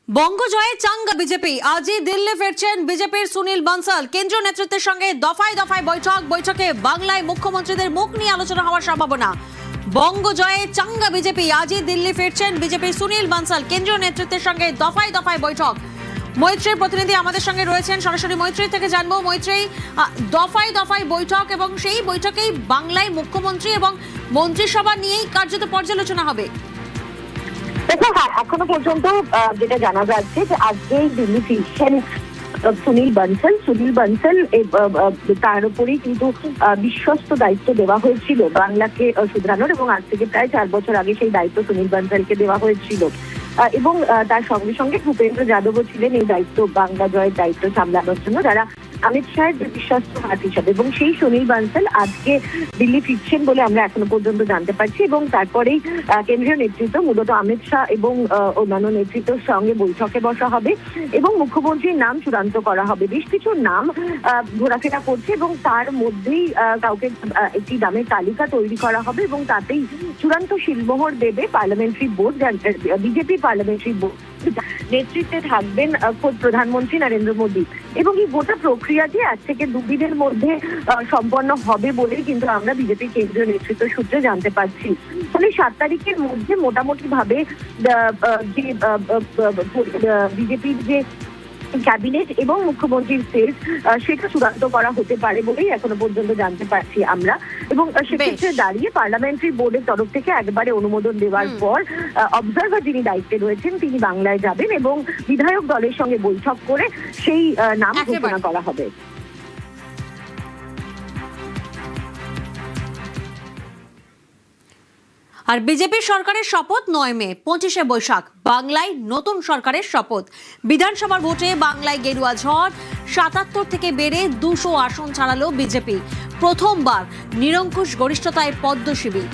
বঙ্গজয়ে চাঙ্গা বিজেপি। আজই দিল্লি ফিরছেন বিজেপির সুনীল বানসাল। কেন্দ্রীয় নেতৃত্বের সঙ্গে দফায় দফায় বৈঠকে বাংলায় মুখ্যমন্ত্রীদের মুখ নিয়ে আলোচনা হওয়ার সম্ভাবনা। বঙ্গজয়ে চাঙ্গা বিজেপি। আজই দিল্লি ফিরছেন বিজেপির সুনীল বানসাল। কেন্দ্রীয় নেতৃত্বের সঙ্গে দফায় দফায় বৈঠক। মৈত্রীর প্রতিনিধি আমাদের সঙ্গে রয়েছেন, সরাসরি মৈত্রী থেকে জানবো। মৈত্রী, দফায় দফায় বৈঠক এবং সেই বৈঠকেই বাংলায় মুখ্যমন্ত্রী এবং মন্ত্রিসভা নিয়েই কার্যত পর্যালোচনা হবে। দেখো, হ্যাঁ, এখনো পর্যন্ত যেটা জানা যাচ্ছে যে আজকেই দিল্লি ফিরছেন সুনীল বানসাল। তার উপরেই কিন্তু বিশ্বস্ত দায়িত্ব দেওয়া হয়েছিল বাংলাকে শুধরানোর, এবং আজ থেকে প্রায় 4 বছর আগে সেই দায়িত্ব সুনীল বানসালকে দেওয়া হয়েছিল। এবং তার সঙ্গে সঙ্গে ভূপেন্দ্র যাদবও ছিলেন এই দায়িত্ব, বাংলা জয়ের দায়িত্ব সামলানোর জন্য, যারা অমিত শাহের বিশ্বস্ত হাত হিসাবে। এবং সেই সুনীল বানসাল আজকে দিল্লি ফিরছেন বলে আমরা এখনো পর্যন্ত জানতে পারছি। এবং তারপরেই কেন্দ্রীয় নেতৃত্ব, মূলত অমিত শাহ এবং অন্যান্য নেতৃত্বের সঙ্গে বৈঠকে বসা হবে এবং মুখ্যমন্ত্রীর নাম চূড়ান্ত করা হবে। বেশ কিছু নাম ঘোরাফেরা করছে এবং তার মধ্যেই কাউকে একটি নামের তালিকা তৈরি করা হবে এবং তাতেই চূড়ান্ত শিলমোহর দেবে parliamentary board. BJP parliamentary board নেতৃত্বে থাকবেন খোদ প্রধানমন্ত্রী নরেন্দ্র মোদী। এবং এই গোটা প্রক্রিয়াটি আজ থেকে 2 দিনের মধ্যে সম্পন্ন হবে বলেই কিন্তু আমরা বিজেপি কেন্দ্রীয় নেতৃত্ব সূত্রে জানতে পারছি। ফলে 7 তারিখের মধ্যে মোটামুটি ভাবে যে বিজেপির যে ক্যাবিনেট এবং মুখ্যমন্ত্রীর সেলস সেটা চূড়ান্ত করা হতে পারে বলেই এখনো পর্যন্ত জানতে পারছি আমরা। এবং সেক্ষেত্রে দাঁড়িয়ে পার্লামেন্টারি বোর্ডের তরফ থেকে একবারে অনুমোদন দেওয়ার পর অবজারভার যিনি দায়িত্বে রয়েছেন তিনি বাংলায় যাবেন এবং বিধায়ক দলের সঙ্গে বৈঠক করে সেই নাম ঘোষণা করা হবে। আর বিজেপি সরকারের শপথ 9 মে, 25শে বৈশাখ বাংলায় নতুন সরকারের শপথ। বিধানসভার ভোটে বাংলায় গেরুয়া ঝড়, 77 থেকে বেড়ে 200 আসন ছাড়ালো বিজেপি। প্রথমবার নিরঙ্কুশ গরিষ্ঠতায় পদ্ম শিবির।